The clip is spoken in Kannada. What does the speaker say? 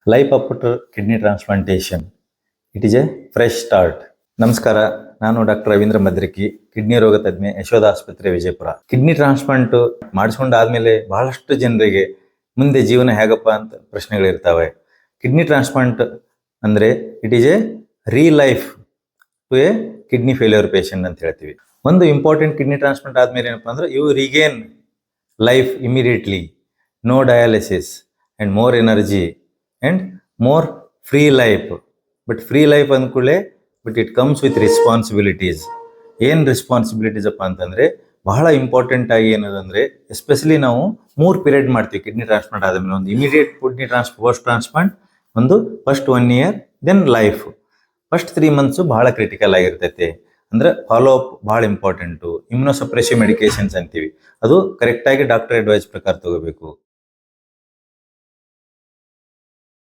Life after kidney transplantation it is A fresh start. ನಮಸ್ಕಾರ, ನಾನು ಡಾಕ್ಟರ್ ರವೀಂದ್ರ ಮದ್ರಿಕಿ, ಕಿಡ್ನಿ ರೋಗ ತಜ್ಞ, ಯಶೋಧ ಆಸ್ಪತ್ರೆ, ವಿಜಯಪುರ. ಕಿಡ್ನಿ ಟ್ರಾನ್ಸ್ಪ್ಲಾಂಟ್ ಮಾಡಿಸ್ಕೊಂಡಾದ್ಮೇಲೆ ಬಹಳಷ್ಟು ಜನರಿಗೆ ಮುಂದೆ ಜೀವನ ಹೇಗಪ್ಪ ಅಂತ ಪ್ರಶ್ನೆಗಳಿರ್ತವೆ. ಕಿಡ್ನಿ ಟ್ರಾನ್ಸ್ಪ್ಲಾಂಟ್ ಅಂದರೆ it is a life to a kidney failure patient ಅಂತ ಹೇಳ್ತೀವಿ. ಒಂದು ಇಂಪಾರ್ಟೆಂಟ್ ಕಿಡ್ನಿ ಟ್ರಾನ್ಸ್ಪ್ಲಾಂಟ್ ಆದ್ಮೇಲೆ ಏನಪ್ಪ ಅಂದ್ರೆ you regain life immediately, no dialysis and more energy and more free life. But free life ಅಂದ್ಕೂಡಲೇ but it comes with responsibilities. ಏನು ರೆಸ್ಪಾನ್ಸಿಬಿಲಿಟೀಸ್ ಅಪ್ಪ ಅಂತಂದರೆ ಬಹಳ ಇಂಪಾರ್ಟೆಂಟ್ ಆಗಿ ಏನದಂದರೆ, ಎಸ್ಪೆಷಲಿ ನಾವು 3 ಪೀರಿಯಡ್ ಮಾಡ್ತೀವಿ ಕಿಡ್ನಿ ಟ್ರಾನ್ಸ್ಪ್ಲಾಂಟ್ ಆದಮೇಲೆ. ಒಂದು ಇಮಿಡಿಯೇಟ್ ಕಿಡ್ನಿ ಪೋಸ್ಟ್ ಟ್ರಾನ್ಸ್ಪ್ಲಾಂಟ್, ಒಂದು first 1 year, then life. First 3 months ಬಹಳ ಕ್ರಿಟಿಕಲ್ ಆಗಿರ್ತೈತೆ. ಅಂದರೆ ಫಾಲೋ ಅಪ್ ಭಾಳ ಇಂಪಾರ್ಟೆಂಟು. ಇಮ್ಯುನೋಸಪ್ರೆಸಿವ್ ಮೆಡಿಕೇಶನ್ಸ್ ಅಂತೀವಿ, ಅದು ಕರೆಕ್ಟಾಗಿ ಡಾಕ್ಟರ್ ಅಡ್ವೈಸ್ ಪ್ರಕಾರ ತಗೋಬೇಕು.